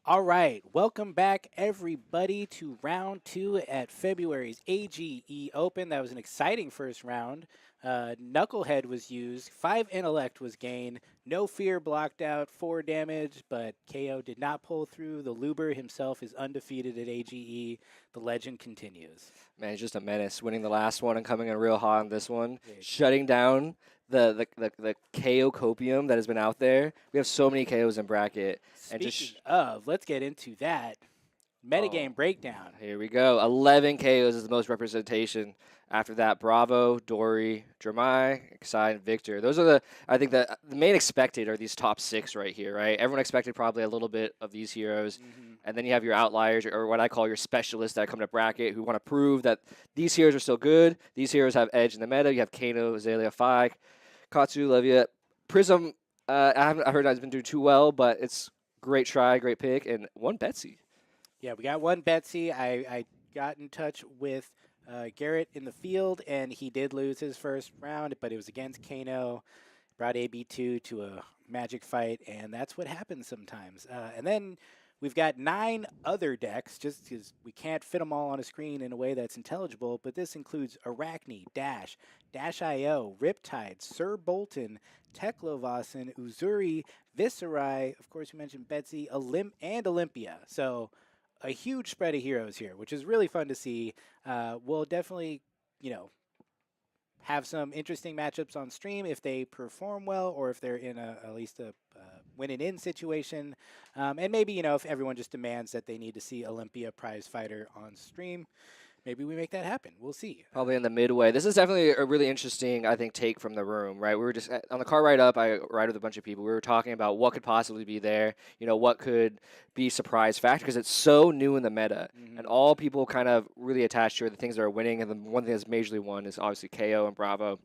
All right, welcome back everybody to round two at February's AGE Open. That was an exciting first round. Knucklehead was used, 5 intellect was gained, no fear blocked out, 4 damage, but KO did not pull through. The Luber himself is undefeated at AGE. The legend continues. Man, he's just a menace, winning the last one and coming in real hot on this one, Yeah. shutting down the KO copium that has been out there. We have so many KOs in bracket. And Speaking of, let's get into that. Metagame breakdown. Here we go. 11 KOs is the most representation. After that, Bravo, Dory, Dramai, Kassai, and Victor. Those are I think the main expected are these top 6 right here, right? Everyone expected probably a little bit of these heroes. And then you have your outliers, or what I call your specialists that come to bracket who want to prove that these heroes are still good. These heroes have edge in the meta. You have Kano, Azalea, Fi, Katsu, Levia. Prism, I heard has been doing too well, but it's great try, great pick, and one Betsy. Yeah, we got one Betsy. I got in touch with Garrett in the field, and he did lose his first round, but it was against Kano. Brought AB2 to a magic fight, and that's what happens sometimes. And then we've got 9 other decks, just because we can't fit them all on a screen in a way that's intelligible, but this includes Arachne, Dash, Dash.io, Riptide, Sir Bolton, Teklovasin, Uzuri, Viserai, of course we mentioned Betsy, and Olympia. So a huge spread of heroes here, which is really fun to see. We'll definitely, have some interesting matchups on stream if they perform well, or if they're in at least a win-and-in situation. And maybe, if everyone just demands that they need to see Olympia prize fighter on stream, maybe we make that happen. We'll see. Probably in the midway. This is definitely a really interesting, I think, take from the room, right? We were just on the car ride up. I ride with a bunch of people. We were talking about what could possibly be there. What could be surprise factor, because it's so new in the meta, and all people kind of really attached to are the things that are winning. And the one thing that's majorly won is obviously KO and Bravo.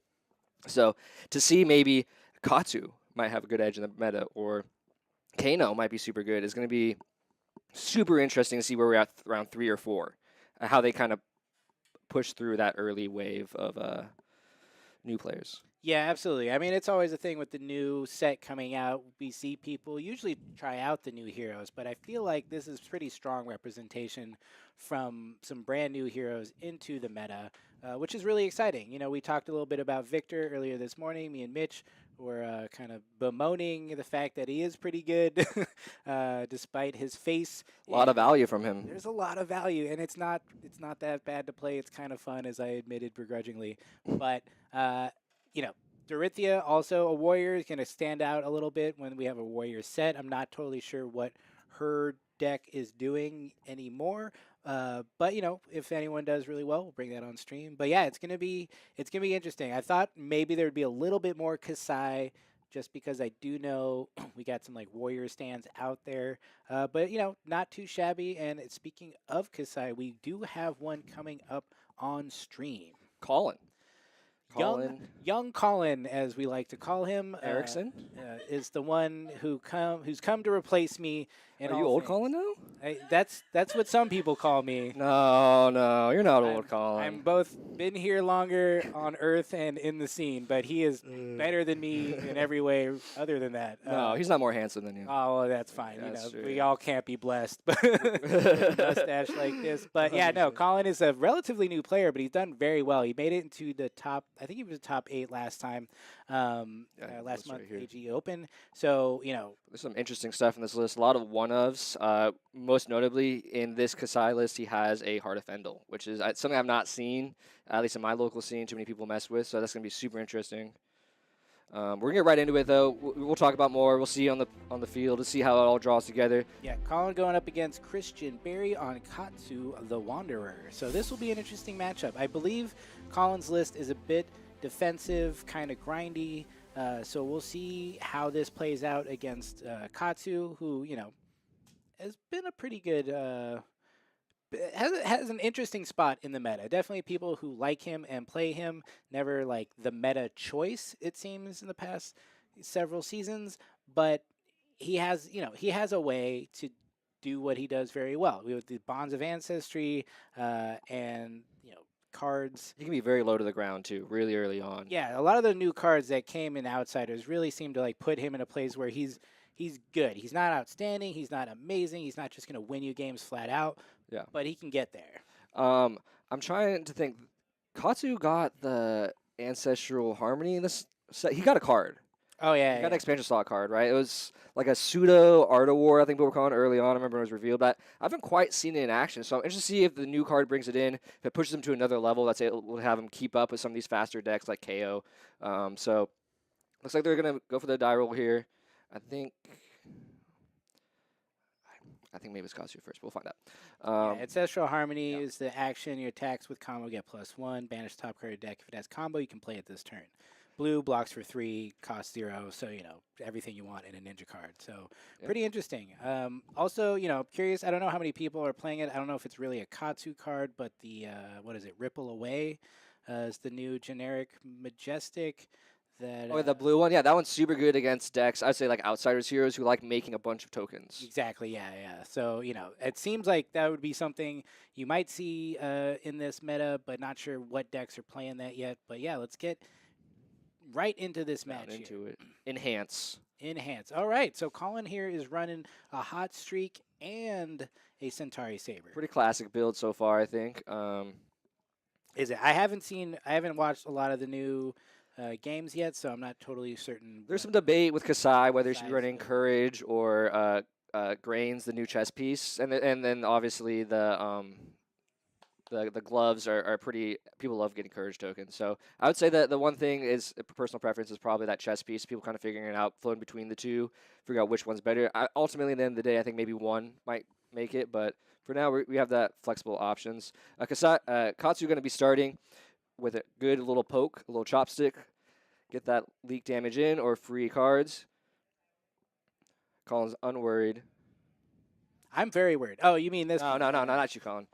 So to see maybe Katsu might have a good edge in the meta, or Kano might be super good, is going to be super interesting to see where we're at around 3 or 4, how they kind of push through that early wave of new players. Yeah, absolutely. I mean, it's always a thing with the new set coming out. We see people usually try out the new heroes, but I feel like this is pretty strong representation from some brand new heroes into the meta, which is really exciting. We talked a little bit about Victor earlier this morning. Me and Mitch were kind of bemoaning the fact that he is pretty good despite his face. A lot of value from him. There's a lot of value, and it's not that bad to play. It's kind of fun, as I admitted begrudgingly. But Dorithia, also a warrior, is going to stand out a little bit when we have a warrior set. I'm not totally sure what her deck is doing anymore. But if anyone does really well, we'll bring that on stream. But yeah, it's gonna be interesting. I thought maybe there would be a little bit more Kassai, just because I do know we got some warrior stands out there. But not too shabby. And speaking of Kassai, we do have one coming up on stream. Colin. Young Colin, as we like to call him, Eriksen is the one who's come to replace me. Are you old Colin now? That's what some people call me. No, you're not old Colin. I'm both been here longer on Earth and in the scene, but he is better than me in every way other than that. No, he's not more handsome than you. Oh, well, that's fine. That's true. We all can't be blessed with a mustache like this. But yeah, no, Colin is a relatively new player, but he's done very well. He made it into the top. I think he was top 8 last time. Last month, right AG Open. So there's some interesting stuff in this list. A lot of one-ofs. Most notably, in this Kassai list, he has a Heart of Fendel, which is something I've not seen, at least in my local scene, too many people mess with. So that's going to be super interesting. We're going to get right into it, though. We'll talk about more. We'll see on the field to see how it all draws together. Yeah, Colin going up against Christian Berry on Katsu, the Wanderer. So this will be an interesting matchup. I believe Colin's list is a bit defensive, kind of grindy. So we'll see how this plays out against Katsu, who, has been a pretty good, has an interesting spot in the meta. Definitely people who like him and play him, never like the meta choice, it seems, in the past several seasons. But he has a way to do what he does very well. With the Bonds of Ancestry and, cards. He can be very low to the ground, too, really early on. Yeah, a lot of the new cards that came in Outsiders really seem to put him in a place where he's he's good. He's not outstanding. He's not amazing. He's not just going to win you games flat out, Yeah. but he can get there. I'm trying to think. Katsu got the Ancestral Harmony in this set. He got a card. Oh He yeah, got an yeah. expansion slot card, right? It was like a pseudo Art of War, I think we were calling it early on. I remember when it was revealed, but I haven't quite seen it in action. So I'm interested to see if the new card brings it in, if it pushes him to another level. That's it will have him keep up with some of these faster decks like KO. So looks like they're gonna go for the die roll here. I think maybe it's Katsu first. We'll find out. Yeah, Ancestral Harmony yeah. is the action. Your attacks with combo get +1. Banish top card of deck. If it has combo, you can play it this turn. Blue blocks for 3, costs 0. So everything you want in a ninja card. So pretty interesting. Also, curious. I don't know how many people are playing it. I don't know if it's really a Katsu card, but the what is it? Ripple Away is the new generic majestic. That, The blue one, yeah, that one's super good against decks. I'd say like Outsiders heroes who like making a bunch of tokens. Exactly, yeah. So, it seems like that would be something you might see in this meta, but not sure what decks are playing that yet. But yeah, let's get right into this match into here. it. Enhance. All right, so Colin here is running a Hot Streak and a Centauri Saber. Pretty classic build so far, I think. Is it? I haven't watched a lot of the new games yet, so I'm not totally certain. There's some debate with Kassai whether he should be Kassai's running build. Courage or Grains, the new chess piece, and then obviously the gloves are pretty. People love getting Courage tokens, so I would say that the one thing is personal preference is probably that chess piece. People kind of figuring it out, floating between the two, figure out which one's better. Ultimately, at the end of the day, I think maybe one might make it, but for now we have that flexible options. Katsu going to be starting with a good little poke, a little chopstick. Get that leak damage in or free cards. Colin's unworried. I'm very worried. Oh, you mean this? No, not you, Colin.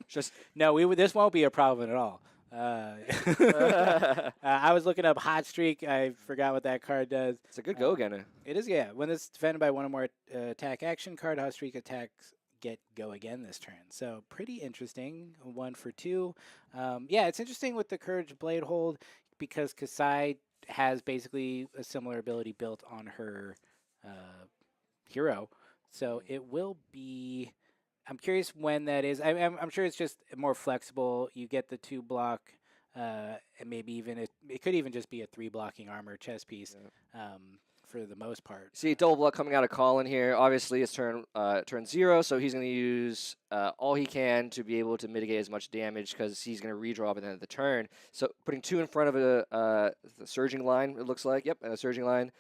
Just no. This won't be a problem at all. I was looking up Hot Streak. I forgot what that card does. It's a good go again. It is, yeah. When it's defended by one or more attack action card, Hot Streak attacks get go again this turn. So pretty interesting. 1 for 2. Yeah, it's interesting with the Courage Blade Hold because Kassai has basically a similar ability built on her hero. So it will be. I'm curious when that is. I'm sure it's just more flexible. You get the 2 block, and maybe even it could even just be a 3 blocking armor chess piece. Yeah. For the most part. See, double block coming out of Colin here. Obviously, it's turn 0, so he's going to use all he can to be able to mitigate as much damage because he's going to redraw by the end of the turn. So putting 2 in front of the surging line, it looks like. Yep, and a surging line.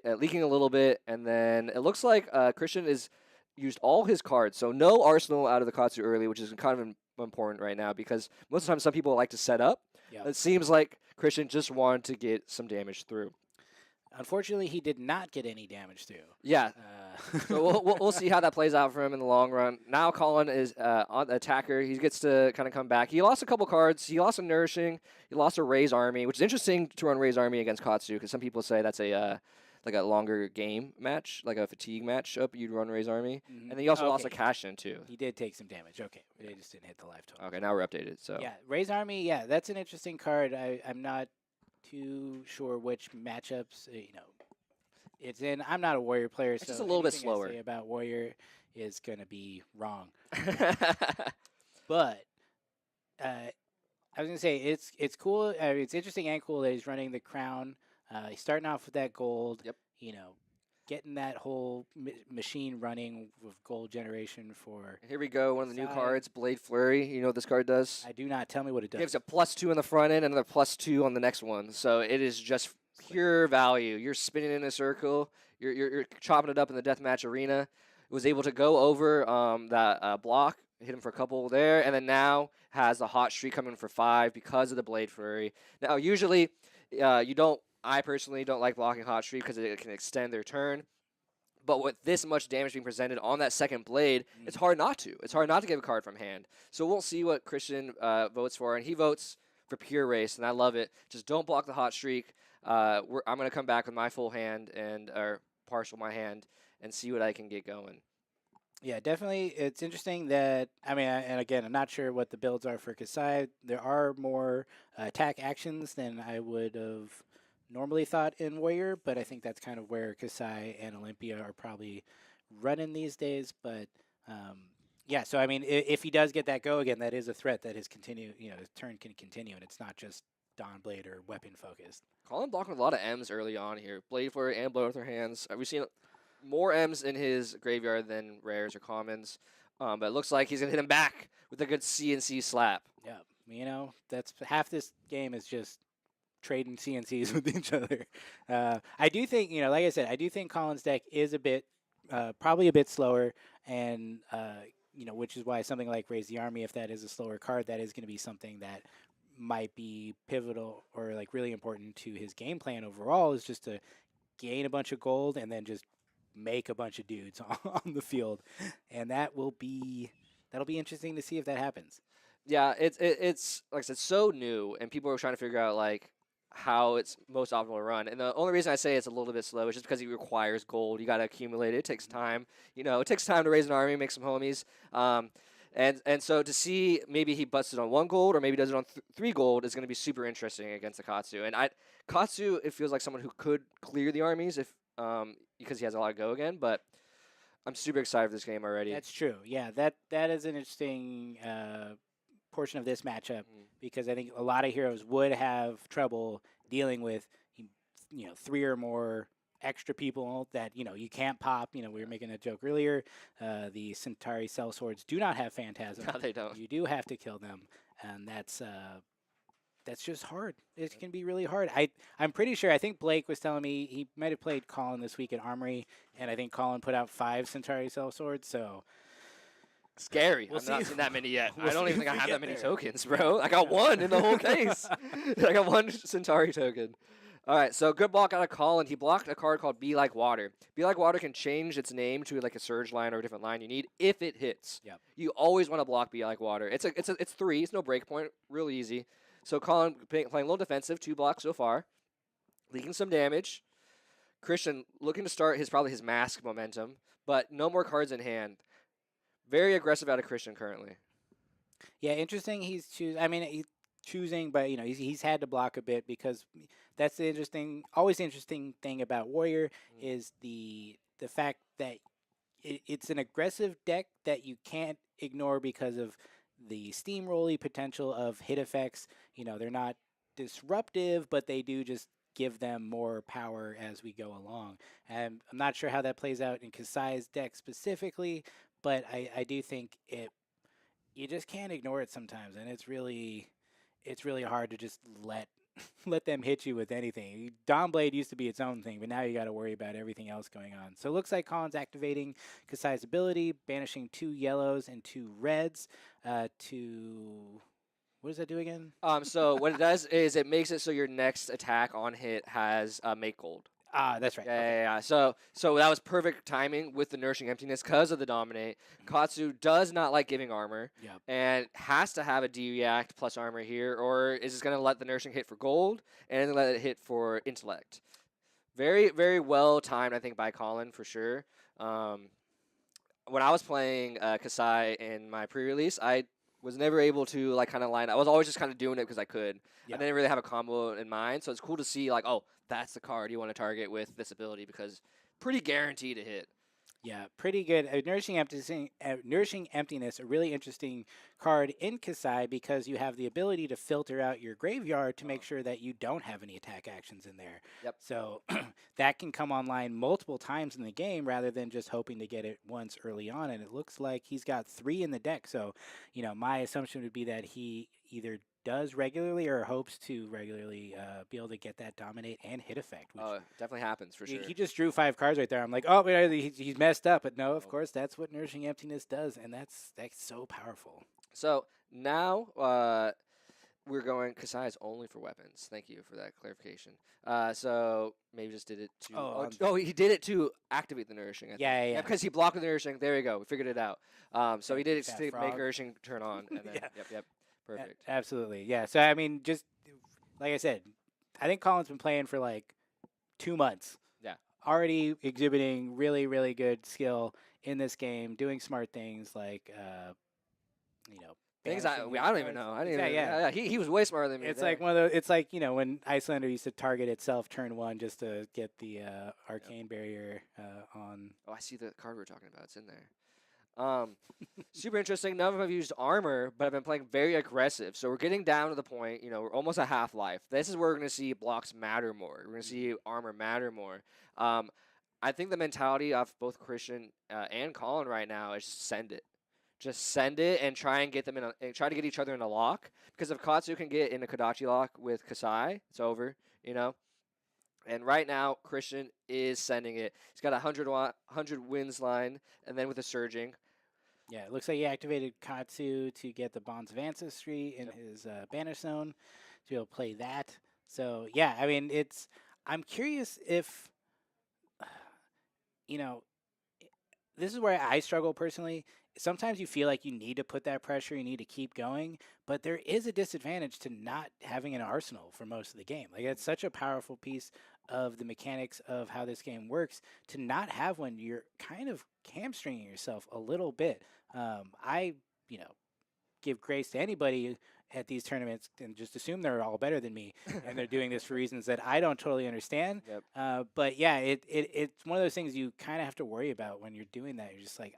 Leaking a little bit, and then it looks like Christian is used all his cards. So no arsenal out of the Katsu early, which is kind of important right now because most of the time some people like to set up. Yep. It seems like Christian just wanted to get some damage through. Unfortunately, he did not get any damage through. Yeah. So we'll see how that plays out for him in the long run. Now Colin is on the attacker. He gets to kind of come back. He lost a couple cards. He lost a Nourishing. He lost a Raise Army, which is interesting to run Raise Army against Katsu because some people say that's a like a longer game match, like a fatigue matchup. You'd run Raise Army. Mm-hmm. And then he also lost a Cash In too. He did take some damage. Okay. They just didn't hit the life total. Okay, now we're updated. So yeah, Raise Army, yeah, that's an interesting card. I'm not too sure which matchups, it's in. I'm not a Warrior player, it's so just a little bit slower. I say about Warrior is going to be wrong. But I was going to say it's cool. It's interesting and cool that he's running the crown. He's starting off with that gold. Yep. Getting that whole machine running with gold generation for. Here we go. One of the new cards, Blade Flurry. You know what this card does? I do not. Tell me what it does. It gives a +2 on the front end and another +2 on the next one. So it is just pure value. You're spinning in a circle. You're chopping it up in the deathmatch arena. It was able to go over that block, hit him for a couple there, and then now has a hot streak coming for 5 because of the Blade Flurry. Now, usually you don't. I personally don't like blocking hot streak because it can extend their turn. But with this much damage being presented on that second blade, it's hard not to. It's hard not to give a card from hand. So we'll see what Christian votes for, and he votes for Pure Race, and I love it. Just don't block the hot streak. I'm going to come back with my full hand or partial my hand and see what I can get going. Yeah, definitely. It's interesting that, and again, I'm not sure what the builds are for Kassai. There are more attack actions than I would have normally thought in Warrior, but I think that's kind of where Kassai and Olympia are probably running these days. But yeah, so I mean, if he does get that go again, that is a threat that his his turn can continue, and it's not just Dawn Blade or weapon focused. Colin blocking a lot of M's early on here. Blade Flurry and Blow with her hands. We've seen more M's in his graveyard than rares or commons. But it looks like he's going to hit him back with a good CNC slap. Yeah, that's half this game is just trading CNCs with each other. I do think, like I said, I do think Colin's deck is probably a bit slower, and which is why something like Raise the Army, if that is a slower card, that is going to be something that might be pivotal or like really important to his game plan overall. Is just to gain a bunch of gold and then just make a bunch of dudes on the field, and that'll be interesting to see if that happens. Yeah, it's like I said, so new, and people are trying to figure out like how it's most optimal to run. And the only reason I say it's a little bit slow is just because it requires gold. You got to accumulate it. It takes time. It takes time to raise an army, make some homies. And so to see maybe he busts it on 1 gold or maybe does it on 3 gold is going to be super interesting against the Katsu. And Katsu, it feels like someone who could clear the armies if because he has a lot to go again. But I'm super excited for this game already. That's true. Yeah, that is an interesting portion of this matchup because I think a lot of heroes would have trouble dealing with 3 or more extra people that you can't pop. We were making a joke earlier. The Centauri Cell Swords do not have Phantasm. No, they don't. You do have to kill them, and that's just hard. It can be really hard. I'm pretty sure. I think Blake was telling me he might have played Colin this week at Armory, and I think Colin put out 5 Centauri Cell Swords. So scary. We'll I've not seen that many yet. We'll I don't see even think if I we have get that many there. tokens, bro. I got 1 in the whole case. I got 1 Centauri token. All right, so good block out of Colin. He blocked a card called Be Like Water. Be Like Water can change its name to like a surge line or a different line you need if it hits. Yep. You always want to block Be Like Water. It's 3. It's no break point. Real easy. So Colin playing a little defensive, 2 blocks so far, leaking some damage. Christian looking to start probably his mask momentum, but no more cards in hand. Very aggressive out of Christian currently. Yeah, interesting. He's choosing, but he's had to block a bit because that's the always interesting thing about Warrior is the fact that it's an aggressive deck that you can't ignore because of the steamrolly potential of hit effects. They're not disruptive, but they do just give them more power as we go along. And I'm not sure how that plays out in Kassai's deck specifically, but I do think you just can't ignore it sometimes, and it's really hard to just let them hit you with anything. Dawn Blade used to be its own thing, but now you got to worry about everything else going on. So it looks like Colin's activating Kassai's ability, banishing 2 yellows and 2 reds to... What does that do again? So what it does is it makes it so your next attack on hit has make gold. Ah, that's right. Yeah. So that was perfect timing with the Nourishing Emptiness because of the Dominate. Katsu does not like giving armor and has to have a D-React plus armor here, or is just going to let the Nourishing hit for gold and then let it hit for intellect. Very, very well timed, I think, by Colin for sure. When I was playing Kassai in my pre-release, I was never able to kind of line. I was always just kind of doing it because I could. I didn't really have a combo in mind, so it's cool to see that's the card you want to target with this ability because pretty guaranteed to hit. Yeah, pretty good. Nourishing Emptiness, a really interesting card in Kassai because you have the ability to filter out your graveyard to make sure that you don't have any attack actions in there. Yep. So that can come online multiple times in the game rather than just hoping to get it once early on. And it looks like he's got 3 in the deck. So, my assumption would be that he either does regularly or hopes to regularly be able to get that dominate and hit effect. Which it definitely happens for sure. He just drew 5 cards right there. I'm like, oh, but he's messed up. But no, of course, that's what Nourishing Emptiness does, and that's so powerful. So now we're going Kassai is only for weapons. Thank you for that clarification. So maybe just did it to. He did it to activate the Nourishing. I think. Yeah. Because he blocked the Nourishing. There we go. We figured it out. So he did it to make frog. Nourishing turn on. And then, Yep. Perfect. Absolutely. Yeah. So, I mean, just like I said, I think Colin's been playing for like 2 months. Yeah. Already exhibiting really, really good skill in this game, doing smart things like, Things banishing I don't even cards. know. I didn't Exactly, even. yeah. Yeah, he was way smarter than me. It's there. like one of those. It's like when Icelander used to target itself turn one just to get the arcane barrier on. Oh, I see the card we're talking about. It's in there. Super interesting. None of them have used armor, but have been playing very aggressive. So we're getting down to the point. We're almost at half life. This is where we're going to see blocks matter more. We're going to see armor matter more. I think the mentality of both Christian and Colin right now is just send it. Just send it and try and get them try to get each other in a lock. Because if Katsu can get in a Kodachi lock with Kassai, it's over. And right now, Christian is sending it. He's got a 100 wins line, and then with a surging. Yeah, it looks like he activated Katsu to get the Bonds of Ancestry in his Banish Zone to be able to play that. So, yeah, I mean, I'm curious if, you know, this is where I struggle personally. Sometimes you feel like you need to put that pressure, you need to keep going, but there is a disadvantage to not having an arsenal for most of the game. Like, it's such a powerful piece of the mechanics of how this game works. To not have one, you're kind of hamstringing yourself a little bit. I, give grace to anybody at these tournaments and just assume they're all better than me and they're doing this for reasons that I don't totally understand. Yep. But yeah, it's one of those things you kind of have to worry about when you're doing that. You're just like,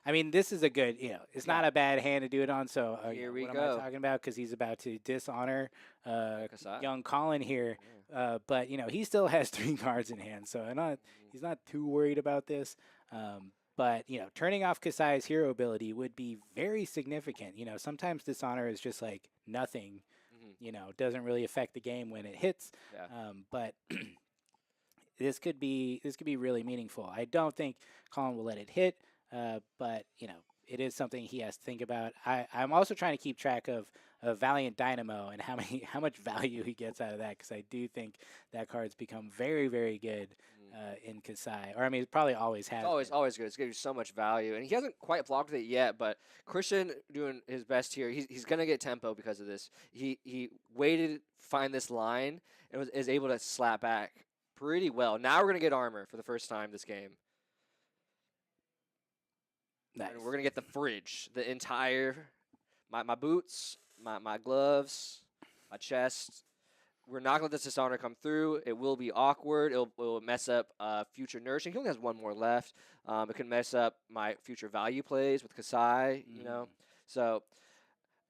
I mean, this is a good, it's not a bad hand to do it on. So Here we what go. am I talking about? Because he's about to dishonor Kassai. young Colin here. But, he still has 3 cards in hand. So he's not too worried about this. But, turning off Kassai's hero ability would be very significant. Sometimes Dishonor is just like nothing, doesn't really affect the game when it hits. Yeah. But this could be really meaningful. I don't think Colin will let it hit, but, it is something he has to think about. I'm also trying to keep track of Valiant Dynamo and how much value he gets out of that, because I do think that card's become very, very good in Kassai. Or, I mean, it probably always has. It's always good. It's giving you so much value. And he hasn't quite blocked it yet, but Christian doing his best here. He's going to get tempo because of this. He waited to find this line and is able to slap back pretty well. Now we're going to get armor for the first time this game. Nice. And we're going to get the fridge, the entire, my boots, my gloves, my chest. We're not going to let this Dishonor come through. It will be awkward. It will mess up future Nourishing. He only has 1 more left. It can mess up my future value plays with Kassai, So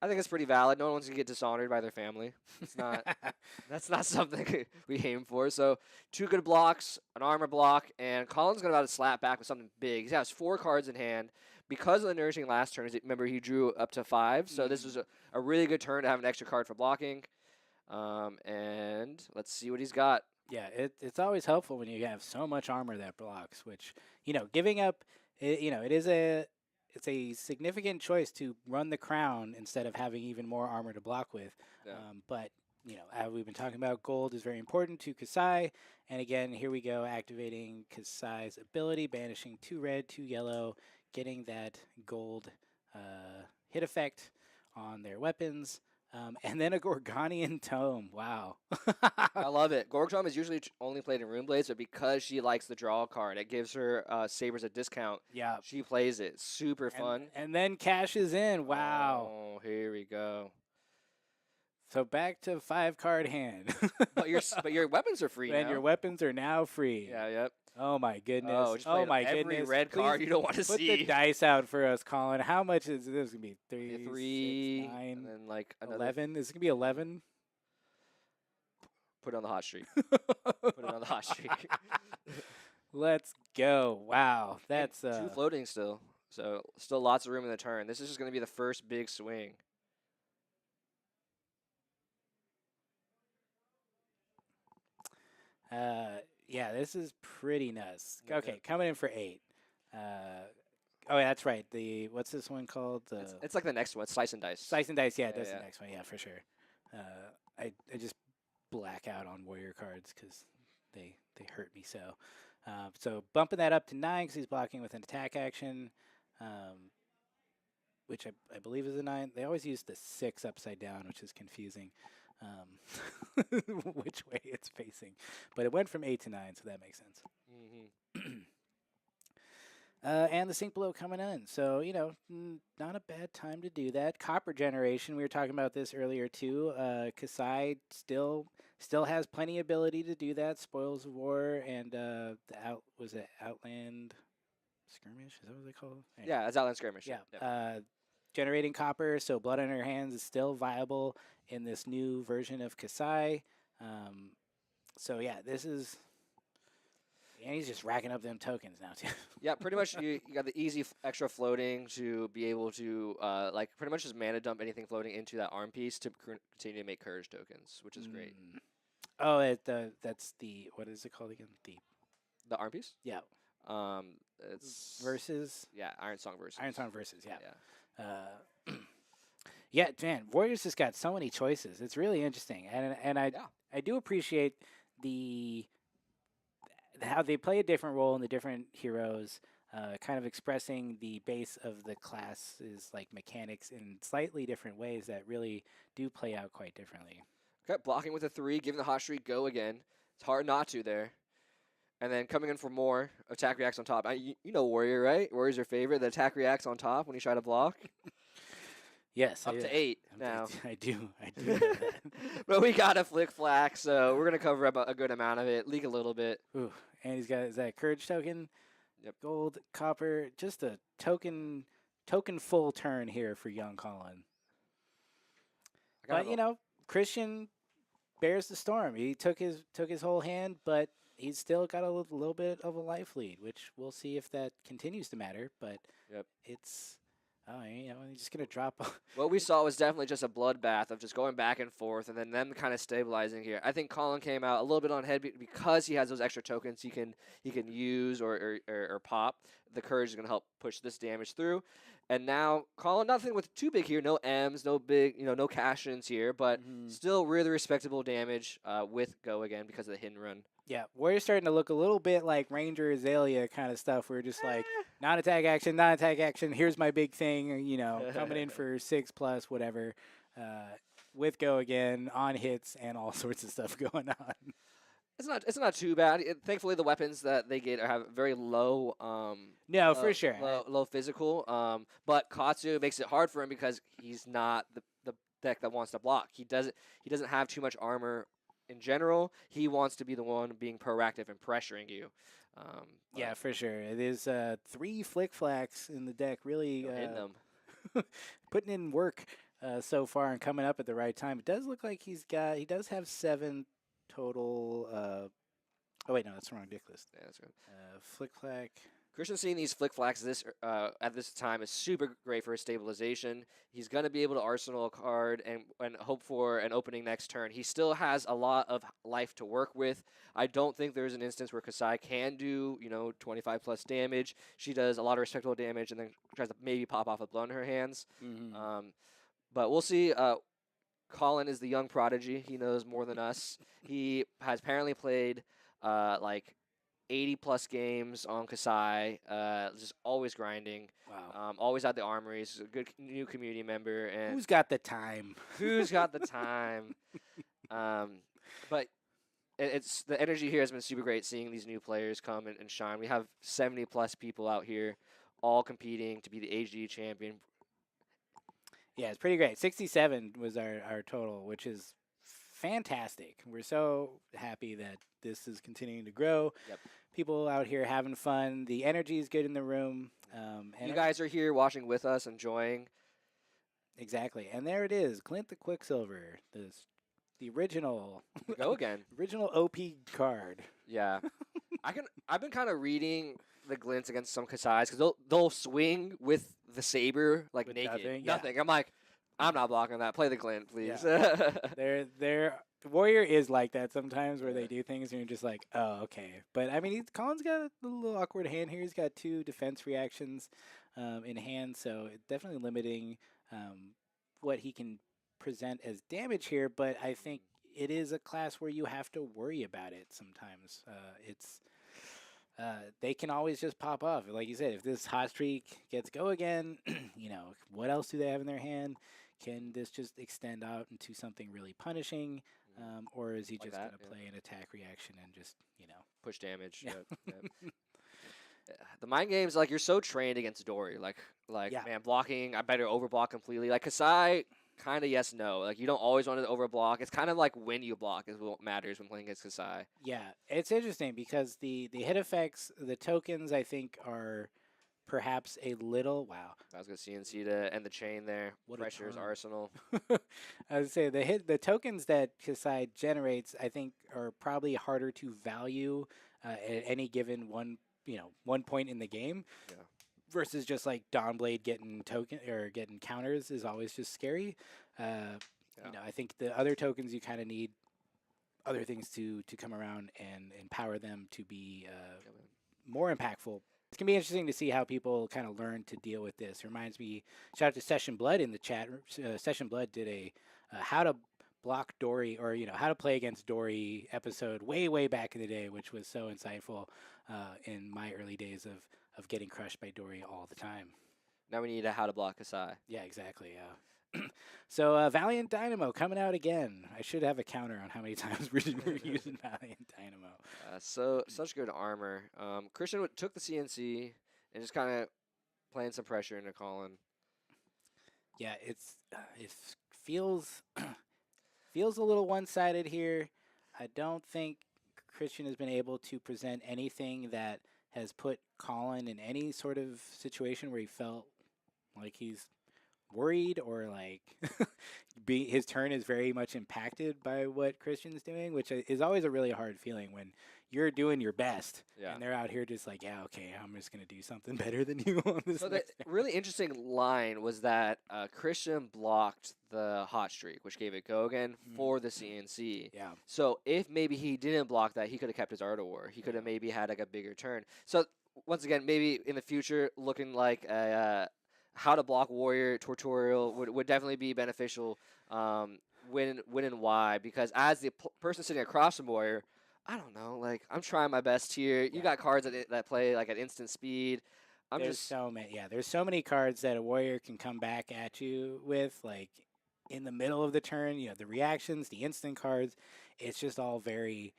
I think it's pretty valid. No one wants to get dishonored by their family. It's not. That's not something we aim for. So 2 good blocks, an armor block, and Colin's going to about to slap back with something big. He has 4 cards in hand. Because of the Nourishing last turn, remember he drew up to 5. So this was a really good turn to have an extra card for blocking. And let's see what he's got. Yeah, it's always helpful when you have so much armor that blocks, which, giving up, it's a significant choice to run the crown instead of having even more armor to block with. Yeah. But, as we've been talking about, gold is very important to Kassai. And again, here we go, activating Kassai's ability, banishing 2 red, 2 yellow, getting that gold hit effect on their weapons. And then a Gorgonian Tome. Wow. I love it. Gorg Tome is usually only played in Rune Blades, but because she likes the draw card, it gives her Sabers a discount. Yeah. She plays it. Super fun. And then cashes in. Wow. Oh, here we go. So back to 5-card hand. but your weapons are free now. And your weapons are now free. Yeah, yep. Oh my goodness. Oh, just my every goodness. red card you don't want to put see. Put the dice out for us, Colin. How much is this going to be? 3, 3, 6, 9, and then like another 11. Is it going to be 11? Put it on the hot streak. Put it on the hot streak. Let's go. Wow. That's 2 floating still. So still lots of room in the turn. This is just going to be the first big swing. Yeah, this is pretty nuts. Okay, coming in for 8. Oh, yeah, that's right. What's this one called? It's like the next one. It's Slice and Dice. Slice and Dice, yeah, that's the next one. Yeah, for sure. I just black out on Warrior cards because they hurt me so. So bumping that up to 9 because he's blocking with an attack action, which I believe is a 9. They always use the 6 upside down, which is confusing. Which way it's facing. But it went from 8 to 9, so that makes sense. Mm-hmm. And the sync blow coming in. So, not a bad time to do that. Copper generation, we were talking about this earlier too. Kassai still has plenty of ability to do that. Spoils of War and was it Outland Skirmish? Is that what they call it? Anyway, Yeah, as Outland Skirmish. yeah. Yep. Generating copper, so Blood on Her Hands is still viable in this new version of Kassai. So yeah, this is. And he's just racking up them tokens now too. Yeah, pretty much you got the easy extra floating to be able to like pretty much just mana dump anything floating into that arm piece to continue to make courage tokens, which is great. Oh, that's the what is it called again? The arm piece? Yeah. It's Versus. Yeah, Iron Song versus. Iron Song versus. Yeah. Yeah. Yeah, man. Warriors just got so many choices. It's really interesting, and I do appreciate the how they play a different role in the different heroes, kind of expressing the base of the class's like mechanics in slightly different ways that really do play out quite differently. Okay, blocking with a 3, giving the hot streak go again. It's hard not to there. And then coming in for more attack reacts on top. You know Warrior, right? Warrior's your favorite. The attack reacts on top when you try to block. Yes, Up to 8 now. I do know that. But we got a flick flack, so we're gonna cover up a good amount of it, leak a little bit. Ooh, and is that courage token? Yep. Gold, copper, just a token full turn here for young Colin. But Christian bears the storm. He took his whole hand, but he's still got a little bit of a life lead, which we'll see if that continues to matter. But it's he's just gonna drop. What we saw was definitely just a bloodbath of just going back and forth, and then them kind of stabilizing here. I think Colin came out a little bit on head because he has those extra tokens he can use or pop. The courage is gonna help push this damage through. And now Colin, nothing with too big here, no M's, no big, no cash-ins here, but still really respectable damage with Go again because of the hidden run. Yeah, Warrior's starting to look a little bit like Ranger Azalea kind of stuff. We're just like non-attack action. Here's my big thing, coming in for 6+ whatever, with Go again on hits and all sorts of stuff going on. It's not too bad. Thankfully, the weapons that they get have very low. No, for sure. Low physical. But Katsu makes it hard for him because he's not the deck that wants to block. He doesn't have too much armor. In general, he wants to be the one being proactive and pressuring you. Yeah, for sure. It is 3 flick flacks in the deck, really hitting them. putting in work so far and coming up at the right time. It does look like he does have 7 total. Oh wait, no, that's the wrong deck list. Yeah, that's good. Flick flack. Christian seeing these flick flacks at this time is super great for his stabilization. He's going to be able to arsenal a card and hope for an opening next turn. He still has a lot of life to work with. I don't think there's an instance where Kassai can do 25+ damage. She does a lot of respectable damage and then tries to maybe pop off with blood in her hands. But we'll see. Colin is the young prodigy. He knows more than us. He has apparently played like 80+ games on Kassai, just always grinding. Wow. Always at the armories. A good new community member. And who's got the time? Who's got the time? But it's the energy here has been super great seeing these new players come and shine. We have 70+ people out here all competing to be the HD champion. Yeah, it's pretty great. 67 was our total, which is fantastic. We're so happy that this is continuing to grow. Yep. People out here having fun. The energy is good in the room. And you guys are here watching with us, enjoying. Exactly. And there it is, Glint the Quicksilver, the original. Go again. Original OP card. Yeah. I've been kind of reading the Glints against some Kassais because they'll swing with the saber like with naked. Nothing. I'm like, I'm not blocking that. Play the Glint, please. Yeah. They're Warrior is like that sometimes where they do things and you're just like, oh, okay. But I mean, Colin's got a little awkward hand here. He's got 2 defense reactions in hand, so it's definitely limiting what he can present as damage here. But I think it is a class where you have to worry about it sometimes. They can always just pop off. Like you said, if this hot streak gets Go again, what else do they have in their hand? Can this just extend out into something really punishing? Or is he just going to play an attack reaction and just, push damage? Yeah. Yep. The mind games, like you're so trained against Dory, Yeah, man, blocking. I better overblock completely. Like Kassai, kind of yes no. Like you don't always want to overblock. It's kind of like when you block is what matters when playing against Kassai. yeah. It's interesting because the hit effects, the tokens, I think are perhaps a little. Wow, I was gonna CNC to end the chain there. what a Pressure's turn! arsenal. I would say the tokens that Kassai generates, I think, are probably harder to value at any given one point in the game Yeah. versus just like Dawnblade getting token or getting counters is always just scary. Uh, Yeah. I think the other tokens you kind of need other things to come around and empower them to be Yeah, man. more impactful. It's gonna be interesting to see how people kind of learn to deal with this. It reminds me, shout out to Session Blood in the chat. Session Blood did a how to block Dory or how to play against Dory episode way back in the day, which was so insightful in my early days of getting crushed by Dory all the time. Now we need a how to block Kassai. Yeah, exactly. So Valiant Dynamo coming out again. I should have a counter on how many times we're using Valiant Dynamo. Such good armor. Christian took the CNC and just kind of playing some pressure into Colin. Yeah, it feels feels a little one-sided here. I don't think Christian has been able to present anything that has put Colin in any sort of situation where he felt like he's worried or like his turn is very much impacted by what Christian's doing, which is always a really hard feeling when you're doing your best Yeah. and they're out here just like, yeah, okay, I'm just gonna do something better than you on this. So the next really interesting line was that Christian blocked the hot streak, which gave it go again for the CNC. Yeah, So if maybe he didn't block that, he could have kept his Art of War. He could have maybe had like a bigger turn. So once again, maybe in the future, looking like a how to block warrior tutorial would definitely be beneficial. When and why? Because as the person sitting across from warrior, I don't know. Like I'm trying my best here. You yeah. got cards that play like at instant speed. I'm There's just so many. Yeah, there's so many cards that a warrior can come back at you with, like in the middle of the turn. The reactions, the instant cards. It's just all very.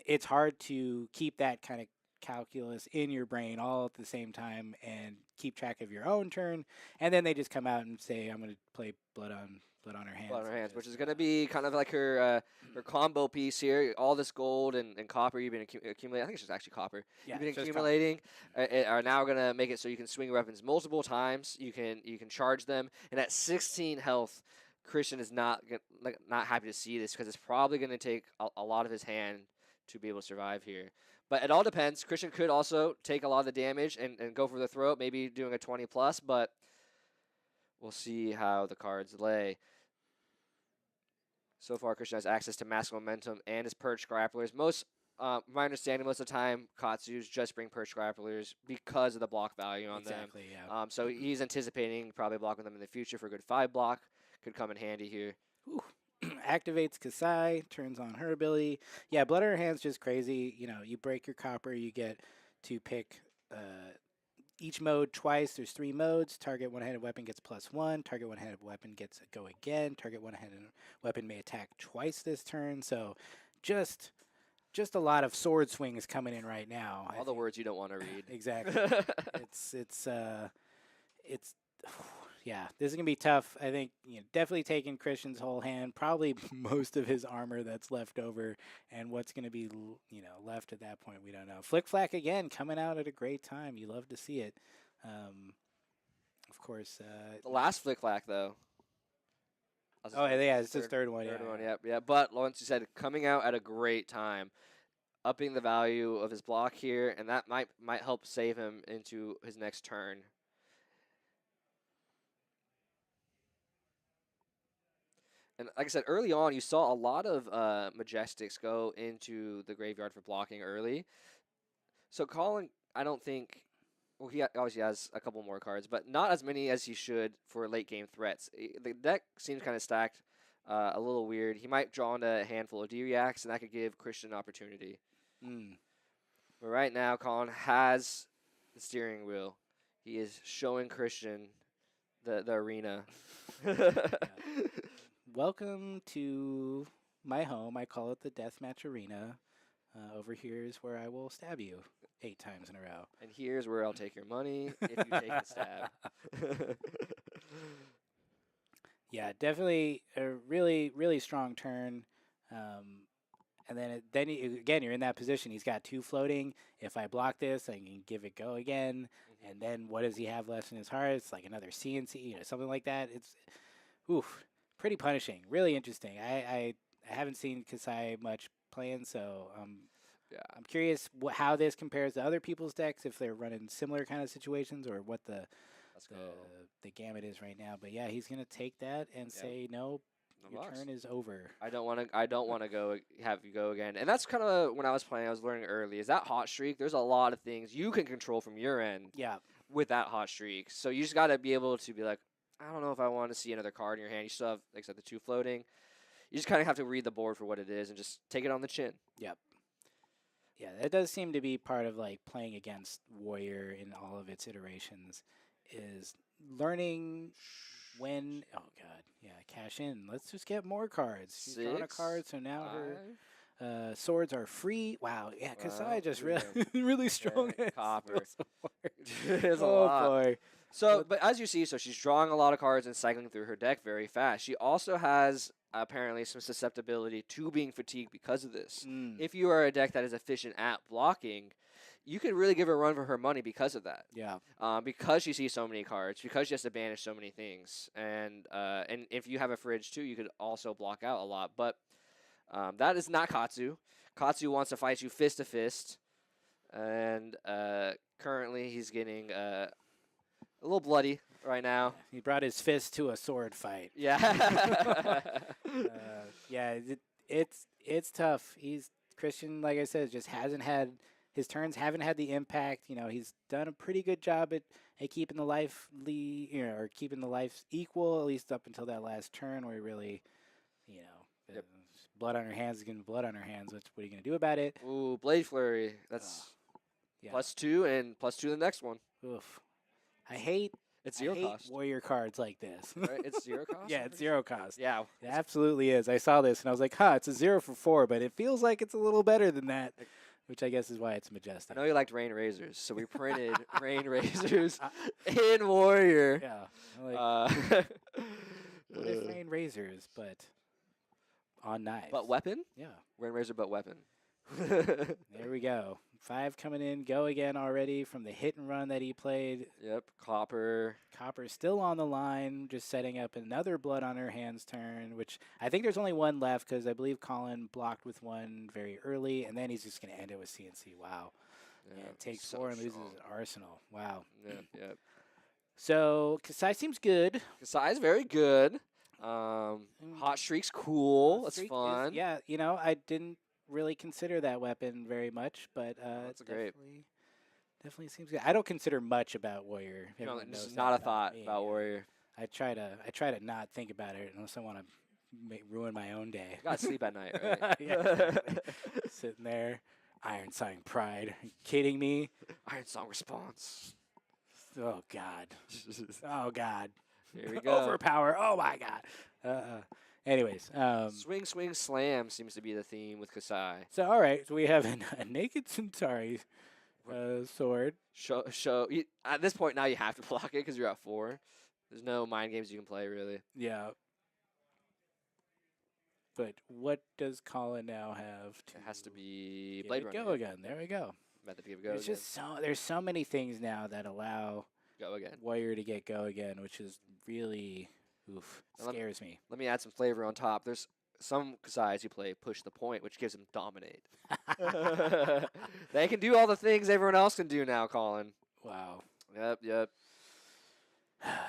It's hard to keep that kind of calculus in your brain all at the same time and keep track of your own turn. And then they just come out and say, "I'm going to play blood on her hands." on her hands, which is going to be kind of like her combo piece here. All this gold and copper you've been accumulating. I think it's just actually copper. Yeah, You've been it's just accumulating are now going to make it so you can swing weapons multiple times. You can charge them, and at 16 health, Christian is not happy to see this because it's probably going to take a lot of his hand to be able to survive here. But it all depends. Christian could also take a lot of the damage and go for the throat, maybe doing a 20 plus, but we'll see how the cards lay. So far, Christian has access to Mask Momentum and his Perch Grapplers. My understanding, most of the time, Katsu's just bring Perch Grapplers because of the block value on them. exactly. Yeah. So he's anticipating probably blocking them in the future for a good 5 block. Could come in handy here. Activates Kassai, turns on her ability. Yeah, Blood on her hands just crazy. You break your copper, you get to pick each mode twice. There's 3 modes. Target one-handed weapon gets +1. Target one-handed weapon gets a go again. Target one-handed weapon may attack twice this turn. So just a lot of sword swings coming in right now. All the words you don't want to read. Exactly. it's yeah, this is gonna be tough. I think definitely taking Christian's whole hand, probably most of his armor that's left over, and what's gonna be left at that point we don't know. Flick Flack again coming out at a great time. You love to see it. Of course. The last Flick Flack though. Oh yeah, it's his third one. Third one, yeah. But Lawrence, you said coming out at a great time, upping the value of his block here, and that might help save him into his next turn. And like I said, early on, you saw a lot of Majestics go into the graveyard for blocking early. So Colin, I don't think... Well, he obviously has a couple more cards, but not as many as he should for late-game threats. The deck seems kind of stacked, a little weird. He might draw into a handful of D-Reacts, and that could give Christian an opportunity. But right now, Colin has the steering wheel. He is showing Christian the arena. Welcome to my home. I call it the Deathmatch Arena. Over here is where I will stab you. 8 times in a row. And here's where I'll take your money if you take the stab. Yeah, definitely a really, really strong turn. And again, you're in that position. He's got 2 floating. If I block this, I can give it go again. And then what does he have left in his heart? It's like another CNC, something like that. It's pretty punishing. Really interesting. I haven't seen Kassai much playing, so Yeah. I'm curious how this compares to other people's decks, if they're running similar kind of situations, or what Let's go. the gamut is right now. But yeah, he's gonna take that and say no. No Your box. turn is over. I don't want to. I don't want to go have you go again. And that's kind of when I was playing. I was learning early. Is that hot streak? There's a lot of things you can control from your end Yeah, with that hot streak. So you just got to be able to be like, I don't know if I want to see another card in your hand. You still have, like I said, the 2 floating. You just kind of have to read the board for what it is and just take it on the chin. Yep. Yeah, that does seem to be part of like playing against Warrior in all of its iterations, is learning when. Oh God, yeah, cash in. Let's just get more cards. She's drawn a 6, card, so now 5. her swords are free. Wow, yeah, Kassai Well, just we really strong. Okay, at copper. support. There's a Oh lot. boy. So, but as you see, so she's drawing a lot of cards and cycling through her deck very fast. She also has apparently some susceptibility to being fatigued because of this. Mm, If you are a deck that is efficient at blocking, you can really give her a run for her money because of that. yeah. Because she sees so many cards, because she has to banish so many things, and if you have a fridge too, you could also block out a lot. But that is not Katsu. Katsu wants to fight you fist to fist, and currently he's getting a little bloody right now. He brought his fist to a sword fight. Yeah. Yeah, it's tough. He's Christian, like I said, just hasn't had his turns haven't had the impact. He's done a pretty good job at keeping the life or keeping the lives equal, at least up until that last turn where he really, Yep. blood on her hands is getting blood on her hands. What are you gonna do about it? Ooh, Blade Flurry. That's Yeah. +2 and +2 the next one. Oof. I hate It's 0 I hate cost. warrior cards like this. Right? It's 0 cost? Yeah, I'm it's pretty 0 cost. sure. Yeah. It absolutely is. I saw this and I was like, it's a 0 for 4, but it feels like it's a little better than that, which I guess is why it's I majestic. know you liked Rain Razors, so we printed Rain Razors in Warrior. Yeah. Like, what if Uh, rain razors, but on knives? but weapon? Yeah. Rain Razor, but weapon. There we go. 5 coming in. Go again already from the hit and run that he played. Yep, Copper. Copper's still on the line, just setting up another blood on her hands turn, which I think there's only one left because I believe Colin blocked with one very early, and then he's just going to end it with CNC. Wow. Yeah, And takes so 4 and loses strong. his arsenal. Wow. Yep. So Kassai seems good. Kassai's very good. Hot Streak's cool. That's Streak is- fun. yeah, I didn't really consider that weapon very much, but that's great. definitely seems good. I don't consider much about Warrior. You know, Everyone this knows is that not a thought me. about Warrior. I try to not think about it unless I want to ruin my own day. You gotta sleep at night, right? Yeah, exactly. Sitting there, Iron Sign Pride. Are you kidding me? Iron Song response. Oh God. Oh God. Here we go. Overpower. Oh my God. Anyways, Swing, swing, slam seems to be the theme with Kassai. so all right, so we have a naked Centauri sword. At this point now you have to block it because you're at 4. There's no mind games you can play really. Yeah. But what does Colin now have? It has to be Give Blade it Runner. go again. There we go. Method to give it go There's again. just there's so many things now that allow Go again. Warrior to get go again, which is really scares me. Let me add some flavor on top. There's some Kassais who play push the point, which gives them dominate. They can do all the things everyone else can do now, Colin. Wow. Yep.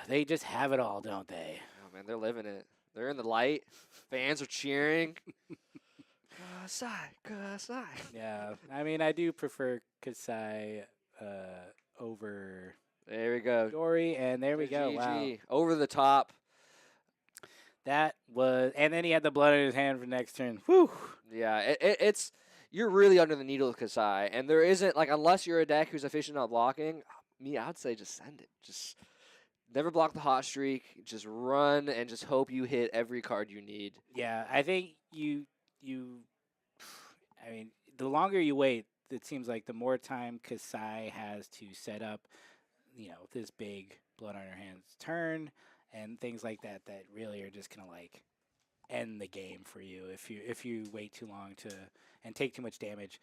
They just have it all, don't they? Oh man, they're living it. They're in the light. Fans are cheering. Kassai. Yeah. I mean, I do prefer Kassai over There we go. Dory, and there we go. Wow. GG. Over the top. That was, and then he had the blood in his hand for next turn. Whew. Yeah, it's you're really under the needle with Kassai, and there isn't unless you're a deck who's efficient at blocking. I would say just send it. Just never block the hot streak. Just run and just hope you hit every card you need. Yeah, I think I mean, the longer you wait, it seems like the more time Kassai has to set up, this big blood on her hands turn and things like that, that really are just gonna like end the game for you if you wait too long to and take too much damage.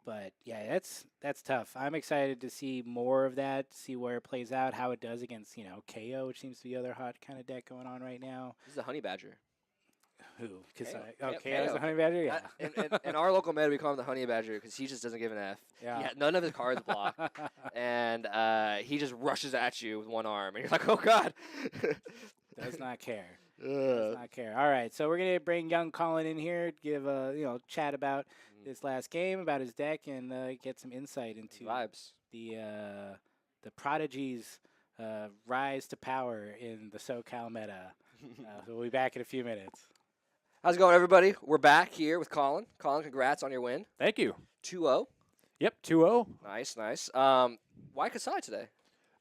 But yeah, that's tough. I'm excited to see more of that, see where it plays out, how it does against KO, which seems to be the other hot kind of deck going on right now. This is a honey badger. Who? Because KO, KO is the honey badger. Yeah. In our local meta, we call him the honey badger because he just doesn't give an F. Yeah. None of his cards block, and he just rushes at you with one arm, and you're like, oh god. Does not care. Does not care. All right, so we're gonna bring young Colin in here, give a chat about this last game, about his deck, and get some insight into Vibes. The prodigy's rise to power in the SoCal meta. So we'll be back in a few minutes. How's it going, everybody? We're back here with Colin. Colin, congrats on your win. Thank you. 2-0. Yep, 2-0. Nice, nice. Why Kassai today?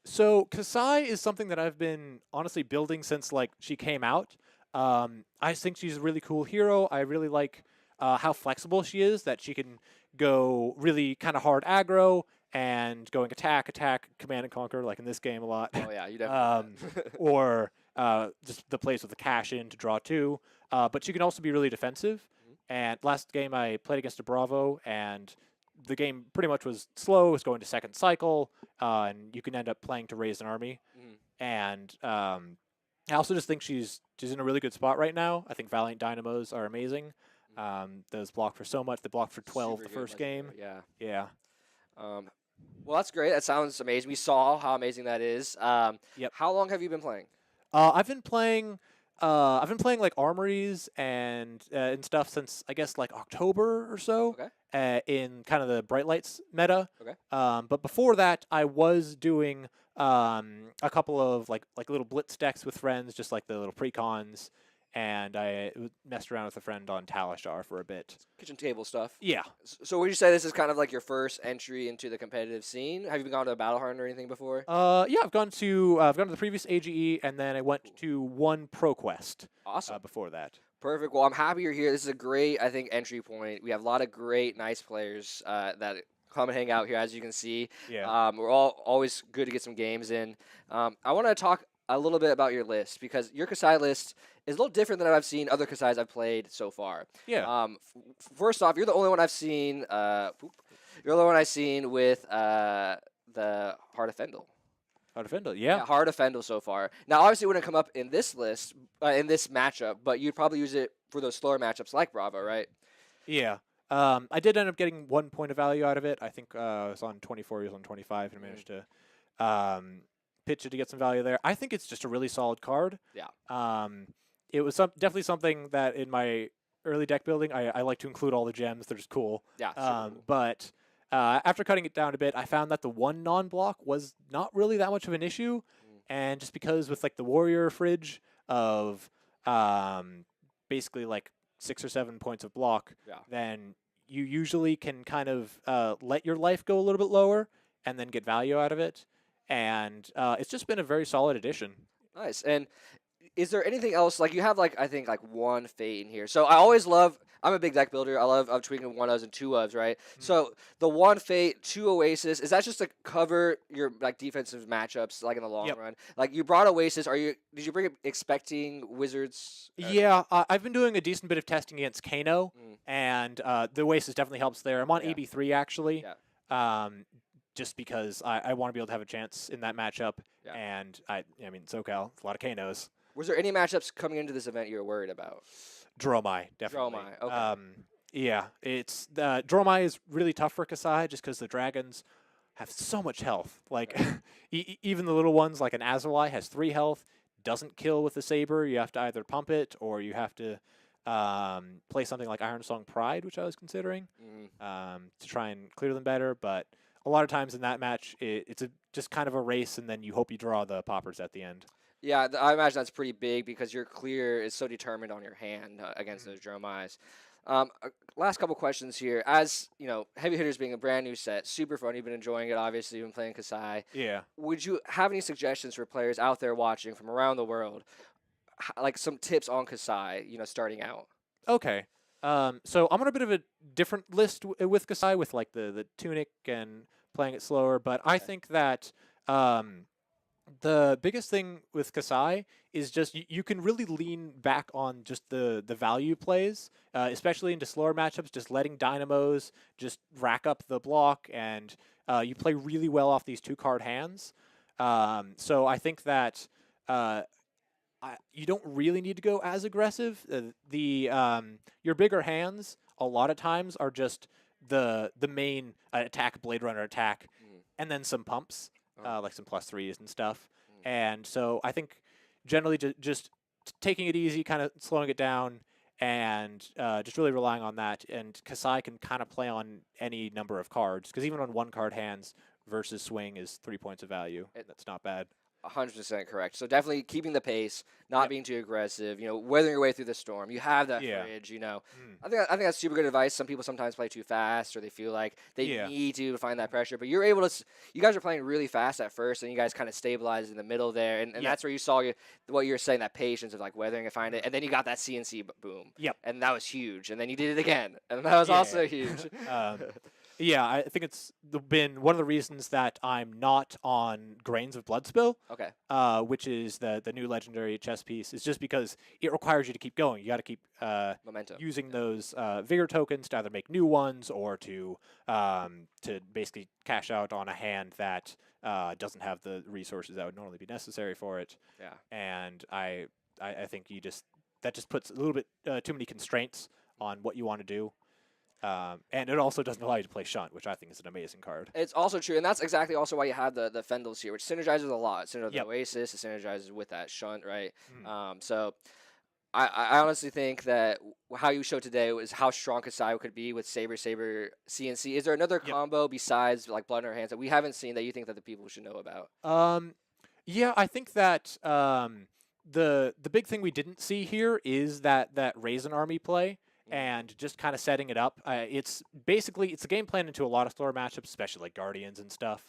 So Kassai is something that I've been honestly building since like she came out. I think she's a really cool hero. I really like how flexible she is, that she can go really kind of hard aggro and going attack, command and conquer, like in this game a lot. Oh yeah, you definitely. Or just the plays with the cash in to draw two. But she can also be really defensive. And last game I played against a Bravo, and the game pretty much was slow. It was going to second cycle, and you can end up playing to raise an army. And I also just think she's in a really good spot right now. I think Valiant Dynamos are amazing. Those block for so much. They blocked for 12 Super the good, first game. Yeah. Yeah. Well, that's great. That sounds amazing. We saw how amazing that is. Yep. How long have you been playing? I've been playing like armories and stuff since I guess like October or so. Okay. In kind of the Bright Lights meta. Okay. But before that, I was doing a couple of like little blitz decks with friends, just like the little precons, and I messed around with a friend on Talishar for a bit. Kitchen table stuff. Yeah. So would you say this is kind of like your first entry into the competitive scene? Have you gone to a battle hunt or anything before? Yeah, I've gone to the previous AGE, and then I went to one ProQuest. Awesome. Before that. Perfect. Well, I'm happy you're here. This is a great, I think, entry point. We have a lot of great, nice players that come and hang out here, as you can see. Yeah. We're all always good to get some games in. I want to talk a little bit about your list, because your Kassai list is a little different than I've seen other Kassais I've played so far. Yeah. First off, you're the only one I've seen. You're the only one I've seen with the Heart of Fendel. Heart of Fendel, yeah. Heart of Fendel so far. Now, obviously, it wouldn't come up in this list, in this matchup, but you'd probably use it for those slower matchups like Bravo, right? Yeah. I did end up getting 1 point of value out of it. I think I was on 24, he was on 25, and I managed to pitch it to get some value there. I think it's just a really solid card. Yeah. It was definitely something that in my early deck building, I like to include all the gems. They're just cool. Yeah. Cool. But after cutting it down a bit, I found that the one non-block was not really that much of an issue. And just because with like the warrior fridge of basically like 6 or 7 points of block, then you usually can kind of let your life go a little bit lower and then get value out of it. And it's just been a very solid addition. Nice. And is there anything else, like you have like, I think like one fate in here. So I always love, I'm a big deck builder. I love tweaking 1-ofs and 2-ofs, right? So the one fate, 2 Oasis, is that just to cover your like defensive matchups like in the long run? Like you brought Oasis, did you bring it expecting Wizards? Yeah, I've been doing a decent bit of testing against Kano, and the Oasis definitely helps there. I'm on AB3 actually. Just because I want to be able to have a chance in that matchup, and I mean SoCal, a lot of Kanos. Was there any matchups coming into this event you were worried about? Dromai, definitely. Dromai, okay. Yeah, it's Dromai is really tough for Kassai just because the dragons have so much health. Like even the little ones, like an Azulai, has 3 health, doesn't kill with the saber. You have to either pump it or you have to play something like Iron Song Pride, which I was considering to try and clear them better, but. A lot of times in that match, it's just kind of a race, and then you hope you draw the poppers at the end. Yeah, I imagine that's pretty big because your clear is so determined on your hand against those Dromais. Last couple questions here. As you know, Heavy Hitters being a brand new set, super fun. You've been enjoying it, obviously. You've been playing Kassai. Yeah. Would you have any suggestions for players out there watching from around the world, like some tips on Kassai? Starting out. Okay. So I'm on a bit of a different list with Kassai, with like the tunic and playing it slower. But I Okay. think that um, the biggest thing with Kassai is just you can really lean back on just the value plays, especially into slower matchups. Just letting dynamos just rack up the block, and you play really well off these 2-card hands. So I think that. You don't really need to go as aggressive. Your bigger hands a lot of times are just the main attack, Blade Runner attack, Mm. and then some pumps, Oh. like some +3s and stuff. Mm. And so I think generally just taking it easy, kind of slowing it down, and just really relying on that. And Kasai can kind of play on any number of cards, because even on 1-card hands versus swing is 3 points of value. That's not bad. 100% correct. So definitely keeping the pace, not Yep. being too aggressive. Weathering your way through the storm. You have that Yeah. fridge. Mm. I think that's super good advice. Some people sometimes play too fast, or they feel like they Yeah. need to find that pressure. But you're able to. You guys are playing really fast at first, and you guys kind of stabilized in the middle there, and Yep. that's where you saw what you were saying, that patience of like weathering and find it, and then you got that CNC boom. Yep. And that was huge. And then you did it again, and that was also Yeah. huge. Yeah, I think it's been one of the reasons that I'm not on Grains of Bloodspill, Okay. which is the new legendary chess piece, is just because it requires you to keep going. You got to keep Momentum. using those vigor tokens to either make new ones or to basically cash out on a hand that doesn't have the resources that would normally be necessary for it. Yeah. And I think that just puts a little bit too many constraints on what you want to do. And it also doesn't allow you to play Shunt, which I think is an amazing card. It's also true, and that's exactly also why you have the Fendels here, which synergizes a lot. It synergizes Yep. with Oasis, it synergizes with that Shunt, right? Mm. So I honestly think that how you showed today was how strong Kassai could be with Saber CNC. Is there another Yep. combo besides like Blood in Her Hands that we haven't seen that you think that the people should know about? Yeah, I think that the big thing we didn't see here is that Raisin Army play. And just kind of setting it up. It's a game plan into a lot of slower matchups, especially like Guardians and stuff,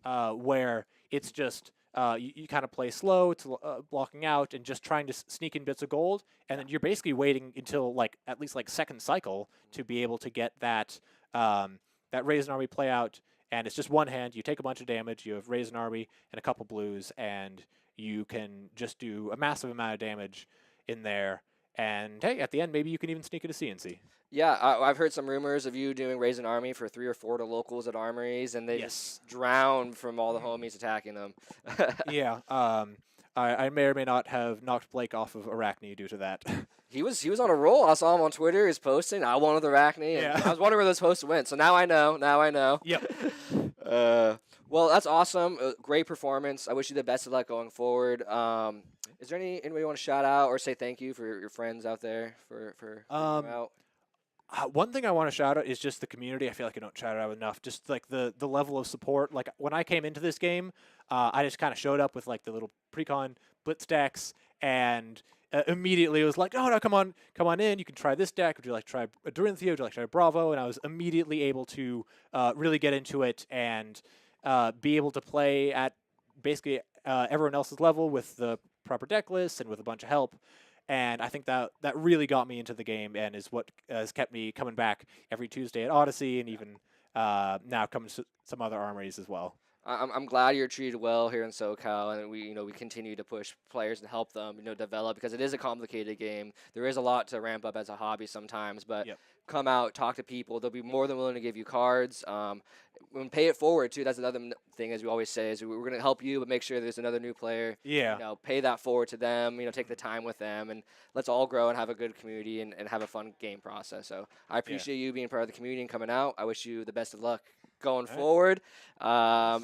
where it's just you kind of play slow, it's blocking out, and just trying to sneak in bits of gold, and then you're basically waiting until like at least like second cycle to be able to get that Raisin Army play out. And it's just one hand. You take a bunch of damage. You have Raisin Army and a couple blues, and you can just do a massive amount of damage in there. And hey, at the end, maybe you can even sneak into CNC. Yeah, I've heard some rumors of you doing Raisin Army for 3 or 4 to locals at armories, and they just drown from all the homies attacking them. Yeah, I may or may not have knocked Blake off of Arachne due to that. He was on a roll. I saw him on Twitter. He's posting. I wanted the Arachne. And Yeah. I was wondering where those posts went. So now I know. Yep. Well, that's awesome. Great performance. I wish you the best of luck going forward. Is there anybody you want to shout out or say thank you for your friends out there for bringing you out? One thing I want to shout out is just the community. I feel like I don't shout it out enough. Just like the level of support. Like when I came into this game, I just kind of showed up with like the little precon blitz decks, and immediately it was like, oh no, come on in. You can try this deck. Would you like to try a Dorinthia? Would you like to try a Bravo? And I was immediately able to really get into it and be able to play at basically everyone else's level with the proper deck lists and with a bunch of help. And I think that really got me into the game and is what has kept me coming back every Tuesday at Odyssey, and even now coming to some other armories as well. I'm glad you're treated well here in SoCal, and we continue to push players and help them develop, because it is a complicated game. There is a lot to ramp up as a hobby sometimes, but come out, talk to people. They'll be more than willing to give you cards. And pay it forward too. That's another thing, as we always say, is we're going to help you, but make sure there's another new player. Yeah. Pay that forward to them. Take the time with them, and let's all grow and have a good community and have a fun game process. So I appreciate you being part of the community and coming out. I wish you the best of luck going forward. I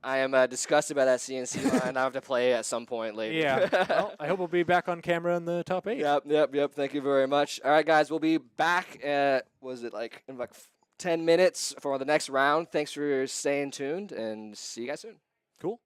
am disgusted by that CNC line. I have to play at some point later. Yeah. Well, I hope we'll be back on camera in the top 8. Yep. Thank you very much. All right, guys, we'll be back at, in 10 minutes for the next round. Thanks for staying tuned, and see you guys soon. Cool.